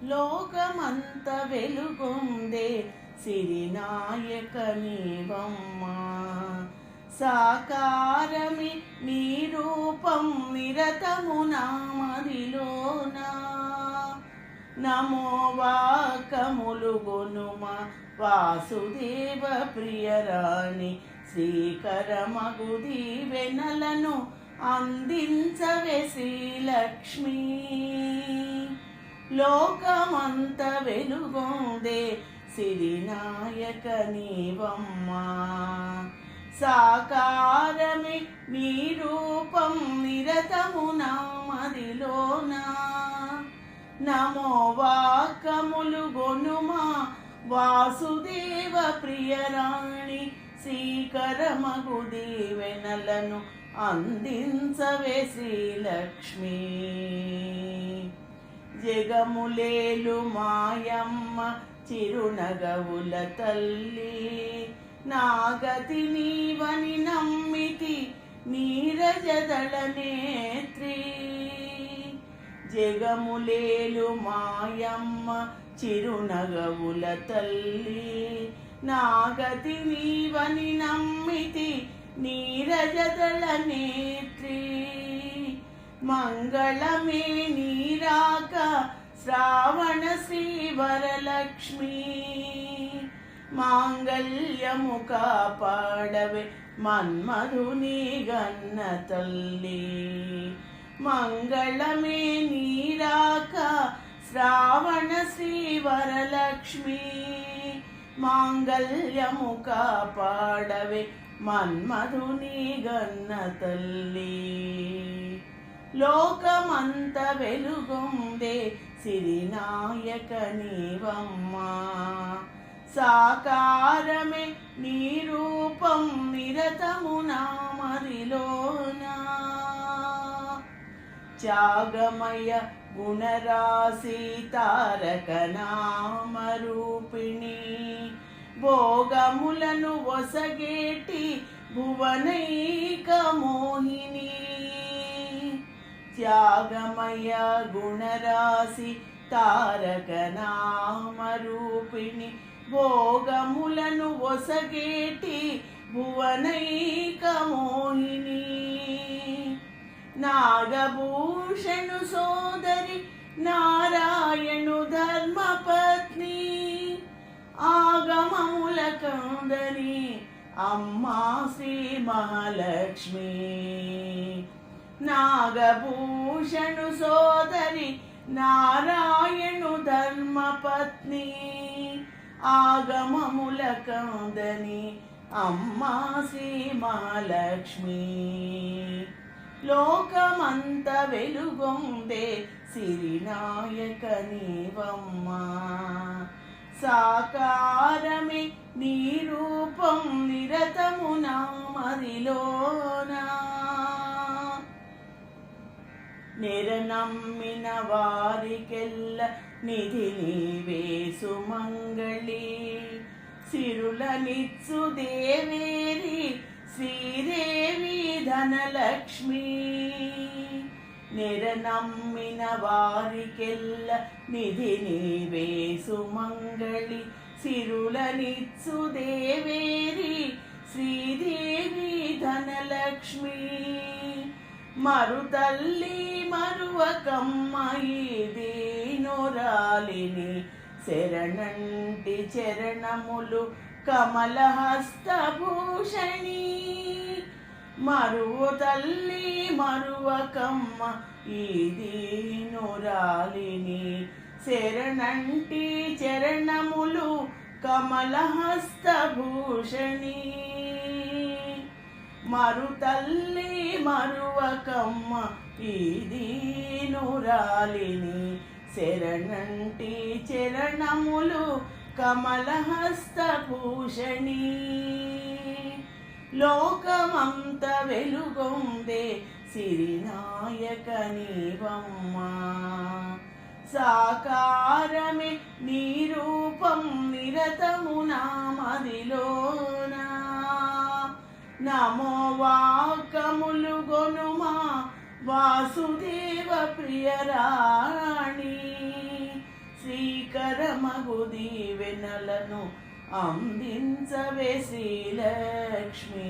లోకమంత వెలుగొందే సిరినాయక నీవమ్మా. సాకారమి నీ రూపం నిరతము నామదిలోనా. నమో వాకములు గొనుమ వాసుదేవ ప్రియరాణి. శ్రీకరమగు దీవెనలను అందించవే శ్రీలక్ష్మీ. లోకమంత వెలుగొందే సిరినాయక నీవమ్మా. సాకారమి నీ రూపం నిరతము నామదిలోనా. నమో వాకములు గొనుమా వాసుదేవ ప్రియరాణి. శ్రీకరమగు దీవెనలను అందించవే శ్రీలక్ష్మీ. జగములేలు మాయమ్మ చిరునగవుల తల్లి. నాగతి నీవని నమ్మితి నీరజదళ నేత్రి. జగములేలు మాయమ్మ చిరునగవుల తల్లి. నాగతి నీవని నమ్మితి నీరజదళ నేత్రి. మంగళమే నీరాక శ్రావణ శ్రీ వరలక్ష్మీ. మాంగళ్యము కాపాడవే మన్మధుని గన్న తల్లి. మంగళమే నీరాక శ్రావణ శ్రీ వరలక్ష్మీ. మాంగళ్యము కాపాడవే మన్మధుని గన్న తల్లి. లోకమంత వెలుగొందే సిరినాయక నీవమ్మా. సాకారమే నీ రూపం నిరతము నామదిలోనా. త్యాగమయ గుణరాశి తారక నామరూపిణి. భోగములను ఒసగేటి భువనైక మోహిని. త్యాగమయ గుణరాశి తారక నామరూపిణి. భోగములను ఒసగేటి భువనైక మోహిని. నాగభూషణు సోదరి నారాయణు ధర్మపత్ని. ఆగమముల కందని అమ్మా శ్రీ మహాలక్ష్మి. నాగభూషణు సోదరి నారాయణు ధర్మపత్ని. ఆగమముల కందని అమ్మా శ్రీ మహాలక్ష్మి. లోకమంత వెలుగొందే సిరినాయక నీవమ్మా. సాకారమే నీ రూపం నిరతము నామదిలోనా. నెరనమ్మిన వారికెల్ల నిధి నీవే సుమంగళి. సిరులనిచ్చు దేవేరి శ్రీదేవి ధనలక్ష్మి. నెరనమ్మిన వారికెల్ల నిధి నీవే సుమంగళి. సిరులనిచ్చు దేవేరి శ్రీదేవి ధనలక్ష్మి. మరుతల్లి మరువకమ్మ దీనురాలిని. శరణంటి చరణములు కమలహస్తభూషణి. మరువు తల్లి మరువకమ్మ ఈ దీనురాలిని. శరణంటి చరణములు కమలహస్తభూషణి. మరుతల్లి మరువకమ్మ ఈ దీనురాలిని. శరణంటి చరణములు కమలహస్తభూషణి. లోకమంత వెలుగొందే సిరినాయక నీవమ్మా. సాకారమే నీ రూపం నిరతము నామదిలోనా. నమో వాకములు గొనుమా వాసుదేవ ప్రియరాణి. శ్రీ నిత్యమగు దీవెనలను అందించవే శ్రీలక్ష్మి.